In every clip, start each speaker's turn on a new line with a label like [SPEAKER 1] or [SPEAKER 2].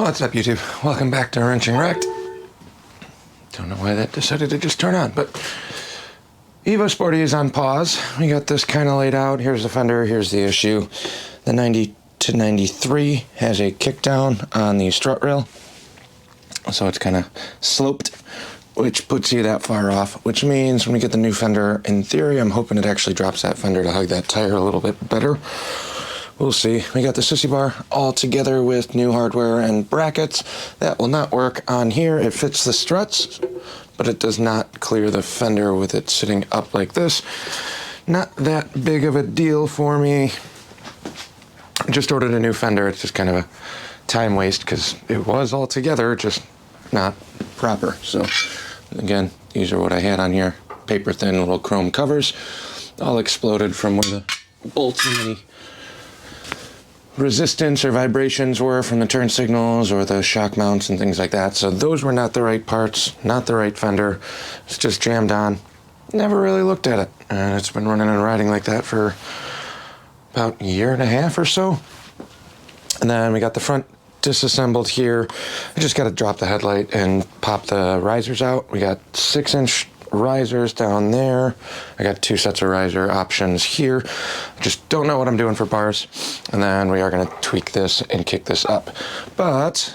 [SPEAKER 1] What's up, YouTube? Welcome back to Wrenching Wrecked. Don't know why that decided to just turn on, but Evo Sporty is on pause. We got this kind of laid out. Here's the fender, here's the issue. The 90 to 93 has a kickdown on the strut rail, so it's kind of sloped, which puts you that far off, which means when we get the new fender, in theory, I'm hoping it actually drops that fender to hug that tire a little bit better. We'll see. We got the sissy bar all together with new hardware and brackets. That will not work on here. It fits the struts, but it does not clear the fender with it sitting up like this. Not that big of a deal for me. Just ordered a new fender. It's just kind of a time waste because it was all together, just not proper. So again, these are what I had on here. Paper thin little chrome covers, all exploded from where the bolts and the resistance or vibrations were from the turn signals or the shock mounts and things like that. So those were not the right parts, not the right fender. It's just jammed on. Never really looked at it. And it's been running and riding like that for about a year and a half or so. And then we got the front disassembled here. I just got to drop the headlight and pop the risers out. We got 6-inch risers down there. I got 2 sets of riser options here. Just don't know what I'm doing for bars. And then we are going to tweak this and kick this up. But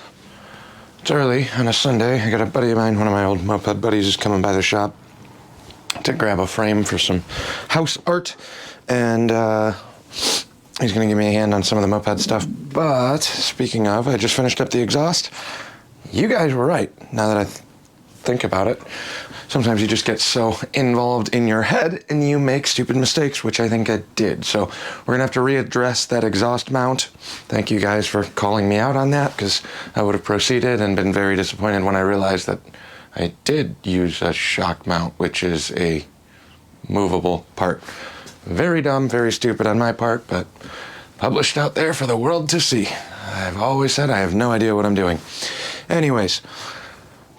[SPEAKER 1] it's early on a Sunday. I got a buddy of mine, one of my old moped buddies, is coming by the shop to grab a frame for some house art. And he's going to give me a hand on some of the moped stuff. But speaking of, I just finished up the exhaust. You guys were right, now that I think about it. Sometimes you just get so involved in your head and you make stupid mistakes, which I think I did. So we're gonna have to readdress that exhaust mount. Thank you guys for calling me out on that, because I would have proceeded and been very disappointed when I realized that I did use a shock mount, which is a movable part. Very dumb, very stupid on my part, but published out there for the world to see. I've always said I have no idea what I'm doing. Anyways,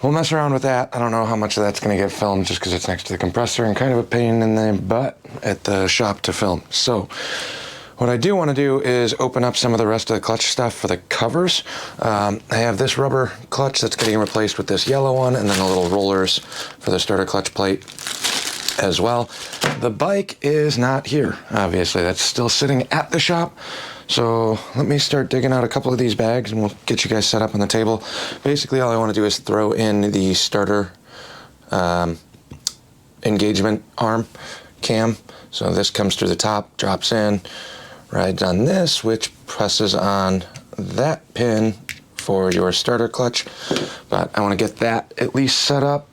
[SPEAKER 1] we'll mess around with that. I don't know how much of that's going to get filmed just because it's next to the compressor and kind of a pain in the butt at the shop to film. So what I do want to do is open up some of the rest of the clutch stuff for the covers. I have this rubber clutch that's getting replaced with this yellow one, and then the little rollers for the starter clutch plate as well. The bike is not here, obviously. That's still sitting at the shop. So let me start digging out a couple of these bags and we'll get you guys set up on the table. Basically, all I want to do is throw in the starter engagement arm cam. So this comes through the top, drops in, rides on this, which presses on that pin for your starter clutch. But I want to get that at least set up.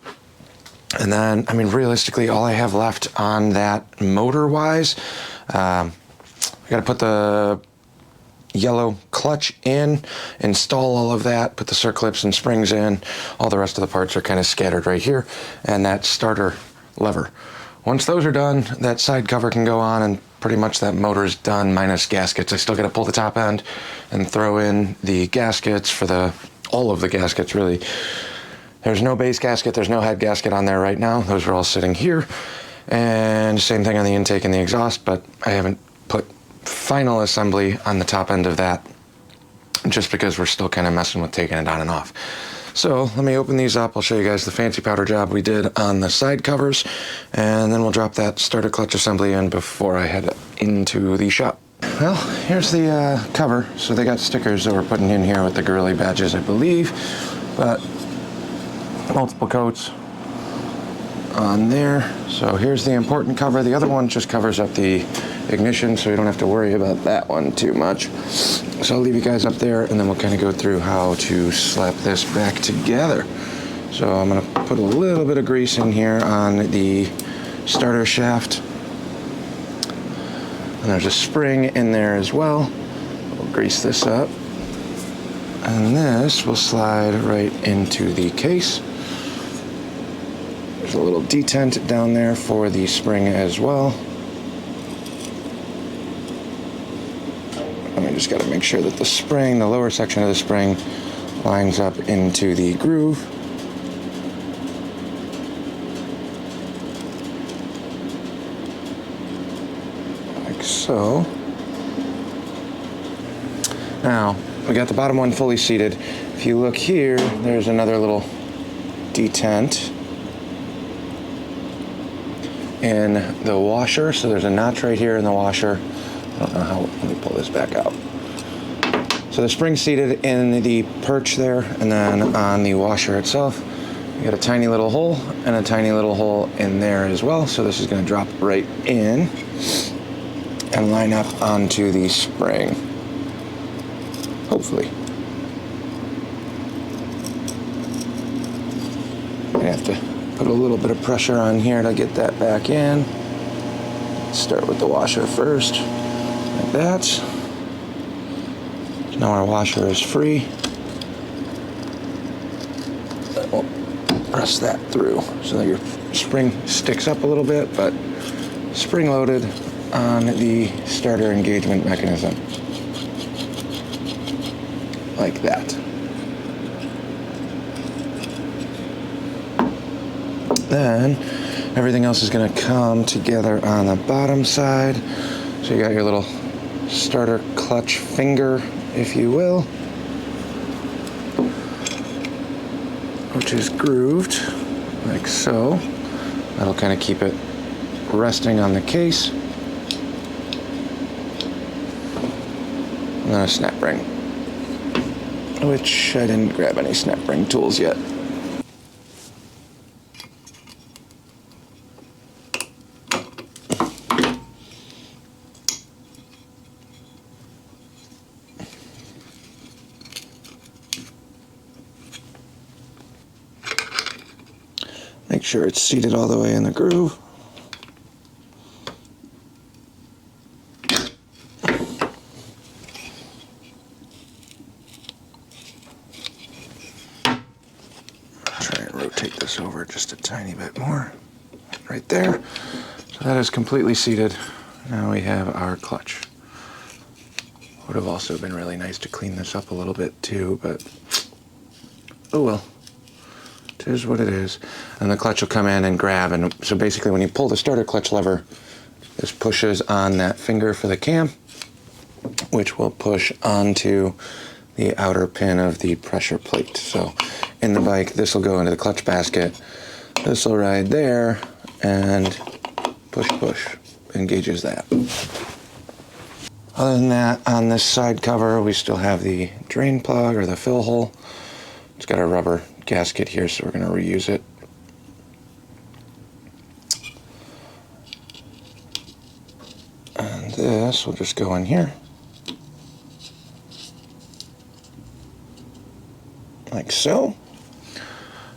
[SPEAKER 1] And then, I mean, realistically, all I have left on that motor-wise, I got to put the yellow clutch in, install all of that, put the circlips and springs in. All the rest of the parts are kind of scattered right here, and that starter lever. Once those are done, that side cover can go on, and pretty much that motor is done minus gaskets. I still got to pull the top end and throw in the gaskets for all of the gaskets, really. There's no base gasket, there's no head gasket on there right now. Those are all sitting here. And same thing on the intake and the exhaust, but I haven't put final assembly on the top end of that just because we're still kind of messing with taking it on and off. So let me open these up. I'll show you guys the fancy powder job we did on the side covers, and then we'll drop that starter clutch assembly in before I head into the shop. Well, here's the cover. So they got stickers that we're putting in here with the Garelli badges, I believe, but multiple coats on there. So here's the important cover. The other one just covers up the ignition, so we don't have to worry about that one too much. So I'll leave you guys up there, and then we'll kind of go through how to slap this back together. So I'm going to put a little bit of grease in here on the starter shaft. And there's a spring in there as well. We'll grease this up. And this will slide right into the case. There's a little detent down there for the spring as well. And I just got to make sure that the spring, the lower section of the spring, lines up into the groove. Like so. Now, we got the bottom one fully seated. If you look here, there's another little detent in the washer. So there's a notch right here in the washer. I don't know how, let me pull this back out. So the spring's seated in the perch there, and then on the washer itself, you got a tiny little hole and a tiny little hole in there as well. So this is going to drop right in and line up onto the spring, hopefully. I have to put a little bit of pressure on here to get that back in. Start with the washer first, like that. Now our washer is free. We'll press that through so that your spring sticks up a little bit, but spring loaded on the starter engagement mechanism, like that. Then everything else is going to come together on the bottom side. So you got your little starter clutch finger, if you will, which is grooved like so. That'll kind of keep it resting on the case. And then a snap ring, which I didn't grab any snap ring tools yet. Make sure it's seated all the way in the groove. Try and rotate this over just a tiny bit more. Right there. So that is completely seated. Now we have our clutch. Would have also been really nice to clean this up a little bit too, but oh well. It is what it is. And the clutch will come in and grab, and so basically when you pull the starter clutch lever, this pushes on that finger for the cam, which will push onto the outer pin of the pressure plate. So in the bike, this will go into the clutch basket, this will ride there, and push engages that. Other than that, on this side cover we still have the drain plug or the fill hole. It's got a rubber gasket here, so we're going to reuse it. And this will just go in here, like so.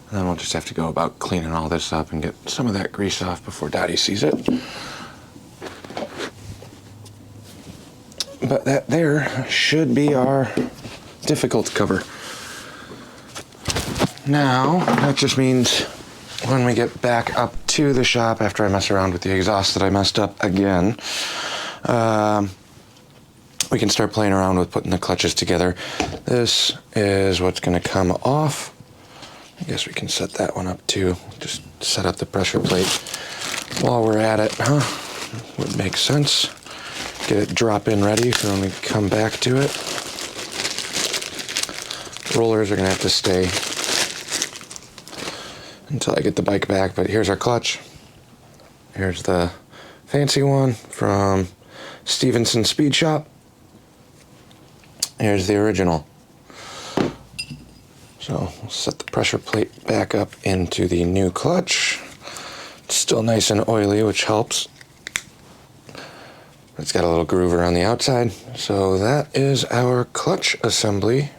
[SPEAKER 1] And then we'll just have to go about cleaning all this up and get some of that grease off before Dottie sees it. But that there should be our difficult cover. Now, that just means when we get back up to the shop after I mess around with the exhaust that I messed up again, we can start playing around with putting the clutches together. This is what's going to come off. I guess we can set that one up too. Just set up the pressure plate while we're at it, huh? Would make sense. Get it drop in ready for when we come back to it. Rollers are going to have to stay until I get the bike back, but here's our clutch. Here's the fancy one from Stevenson Speed Shop. Here's the original. So we'll set the pressure plate back up into the new clutch. It's still nice and oily, which helps. It's got a little groover on the outside. So that is our clutch assembly,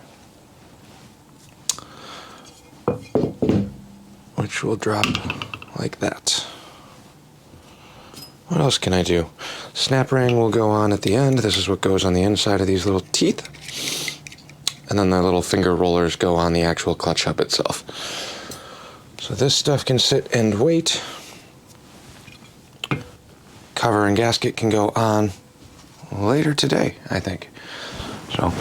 [SPEAKER 1] which will drop like that. What else can I do? Snap ring will go on at the end. This is what goes on the inside of these little teeth. And then the little finger rollers go on the actual clutch hub itself. So this stuff can sit and wait. Cover and gasket can go on later today, I think. So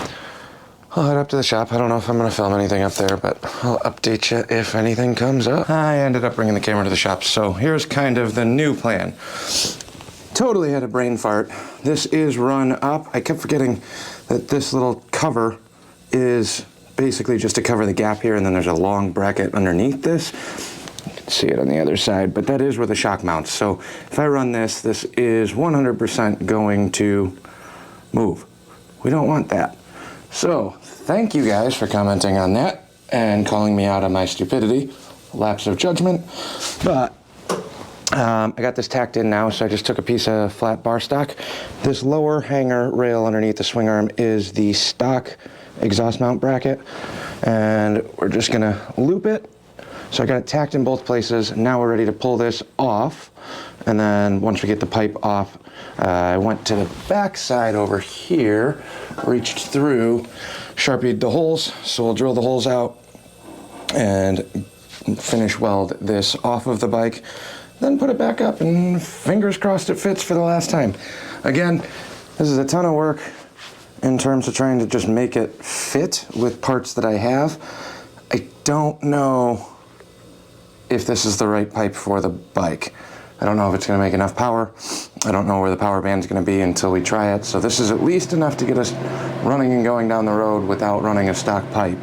[SPEAKER 1] I'll head up to the shop. I don't know if I'm going to film anything up there, but I'll update you if anything comes up. I ended up bringing the camera to the shop, so here's kind of the new plan. Totally had a brain fart. This is run up. I kept forgetting that this little cover is basically just to cover the gap here, and then there's a long bracket underneath this. You can see it on the other side, but that is where the shock mounts. So if I run this, this is 100% going to move. We don't want that. So thank you guys for commenting on that and calling me out on my stupidity, lapse of judgment. But I got this tacked in now, so I just took a piece of flat bar stock. This lower hanger rail underneath the swing arm is the stock exhaust mount bracket, and we're just gonna loop it. So I got it tacked in both places. Now we're ready to pull this off, and then once we get the pipe off, I went to the back side over here, reached through, sharpied the holes, so we'll drill the holes out and finish weld this off of the bike, then put it back up, and fingers crossed it fits for the last time. Again, this is a ton of work in terms of trying to just make it fit with parts that I have. I don't know if this is the right pipe for the bike. I don't know if it's gonna make enough power. I don't know where the power band's gonna be until we try it. So this is at least enough to get us running and going down the road without running a stock pipe.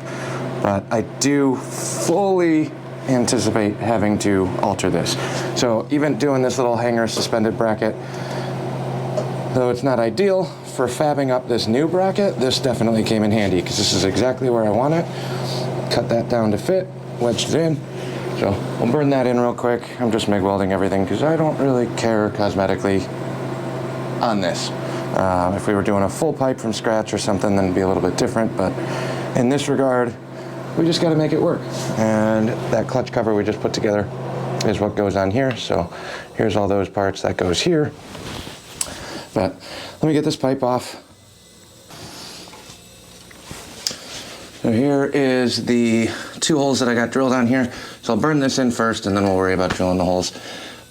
[SPEAKER 1] But I do fully anticipate having to alter this. So even doing this little hanger suspended bracket, though it's not ideal for fabbing up this new bracket, this definitely came in handy because this is exactly where I want it. Cut that down to fit, wedged it in. So we'll burn that in real quick. I'm just MIG welding everything because I don't really care cosmetically on this. If we were doing a full pipe from scratch or something, then it'd be a little bit different. But in this regard, we just got to make it work. And that clutch cover we just put together is what goes on here. So here's all those parts that goes here. But let me get this pipe off. So here is the 2 holes that I got drilled on here. So I'll burn this in first, and then we'll worry about drilling the holes.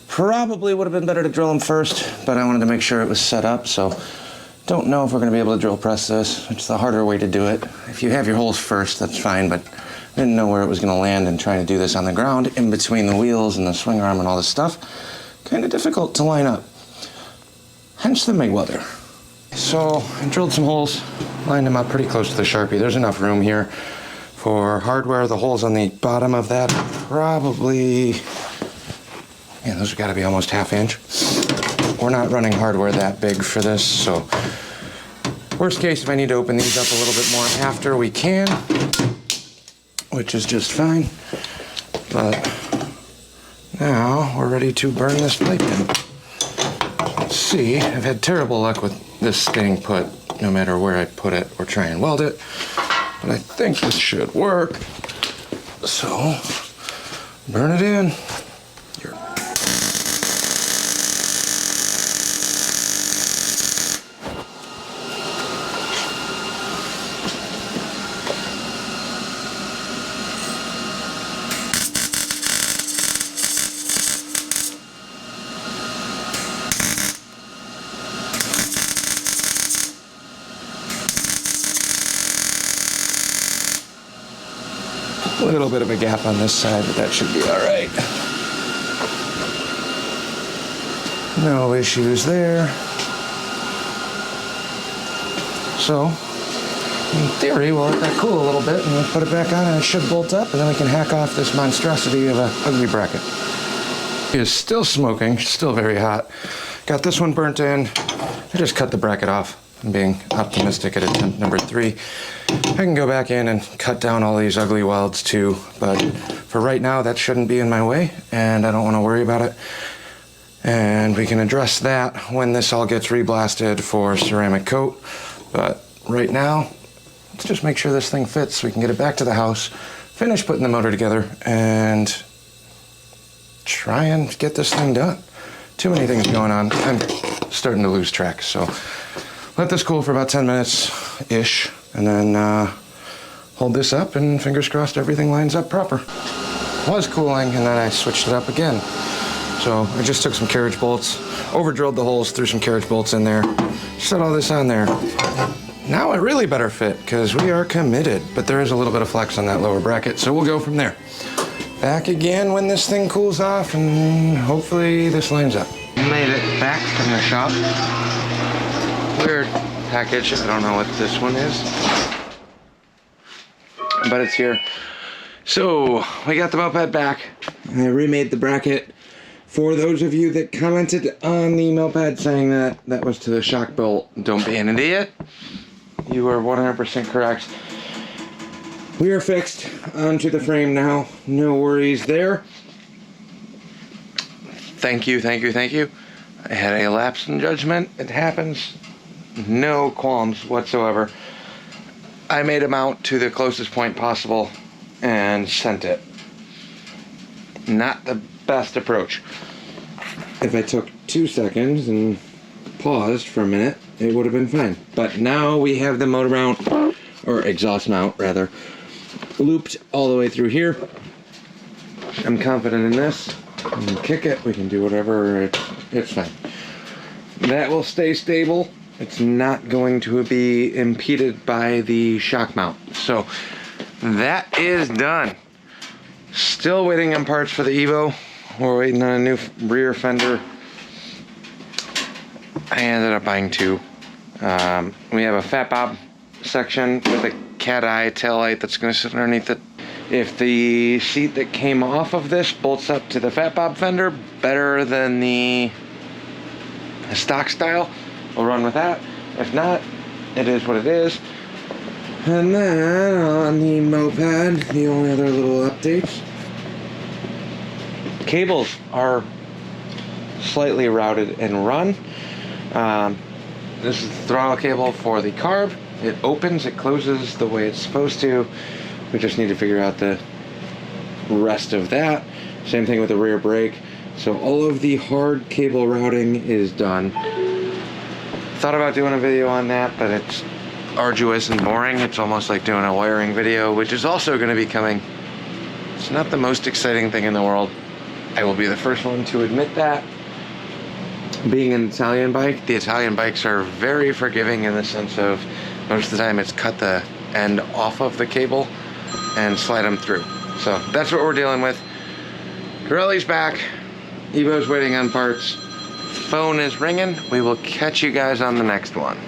[SPEAKER 1] Probably would have been better to drill them first, but I wanted to make sure it was set up. So don't know if we're going to be able to drill press this. It's the harder way to do it. If you have your holes first, that's fine, but I didn't know where it was going to land, and trying to do this on the ground in between the wheels and the swing arm and all this stuff, kind of difficult to line up. Hence the MIG welder. So I drilled some holes, lined them up pretty close to the Sharpie. There's enough room here for hardware. The holes on the bottom of that probably, yeah, those have got to be almost 1/2 inch. We're not running hardware that big for this, so worst case, if I need to open these up a little bit more after, we can, which is just fine. But now we're ready to burn this pipe in. Let's see, I've had terrible luck with this staying put no matter where I put it or try and weld it, but I think this should work. So burn it in. A little bit of a gap on this side, but that should be all right. No issues there. So, in theory, we'll let that cool a little bit and we'll put it back on, and it should bolt up, and then we can hack off this monstrosity of a ugly bracket. It is still smoking, still very hot. Got this one burnt in. I just cut the bracket off. I'm being optimistic at attempt number 3. I can go back in and cut down all these ugly welds too, but for right now that shouldn't be in my way, and I don't want to worry about it. And we can address that when this all gets reblasted for ceramic coat. But right now, let's just make sure this thing fits so we can get it back to the house, finish putting the motor together, and try and get this thing done. Too many things going on. I'm starting to lose track, so let this cool for about 10 minutes-ish, and then hold this up, and fingers crossed everything lines up proper. Was cooling, and then I switched it up again. So I just took some carriage bolts, over-drilled the holes, threw some carriage bolts in there, set all this on there. Now it really better fit, because we are committed, but there is a little bit of flex on that lower bracket, so we'll go from there. Back again when this thing cools off, and hopefully this lines up. Made it back from the shop. Weird package, I don't know what this one is. but it's here. So we got the moped back. I remade the bracket. For those of you that commented on the moped saying that that was to the shock bolt, don't be an idiot. You are 100% correct. We are fixed onto the frame now. No worries there. Thank you, thank you, thank you. I had a lapse in judgment. It happens. No qualms whatsoever. I made a mount to the closest point possible and sent it. Not the best approach. If I took 2 seconds and paused for a minute, it would have been fine. But now we have the motor mount, or exhaust mount rather, looped all the way through here. I'm confident in this. We can kick it, we can do whatever, it's fine. That will stay stable. It's not going to be impeded by the shock mount. So that is done. Still waiting on parts for the Evo. We're waiting on a new rear fender. I ended up buying 2. We have a fat bob section with a cat eye tail light that's going to sit underneath it. If the seat that came off of this bolts up to the fat bob fender better than the stock style, we'll run with that. If not, it is what it is. And then on the moped, the only other little updates. Cables are slightly routed and run. This is the throttle cable for the carb. It opens, it closes the way it's supposed to. We just need to figure out the rest of that. Same thing with the rear brake. So all of the hard cable routing is done. Thought about doing a video on that, but it's arduous and boring. It's almost like doing a wiring video, which is also going to be coming. It's not the most exciting thing in the world. I will be the first one to admit that. Being an Italian bike, the Italian bikes are very forgiving in the sense of most of the time it's cut the end off of the cable and slide them through. So that's what we're dealing with. Garelli's back. Evo's waiting on parts. Phone is ringing. We will catch you guys on the next one.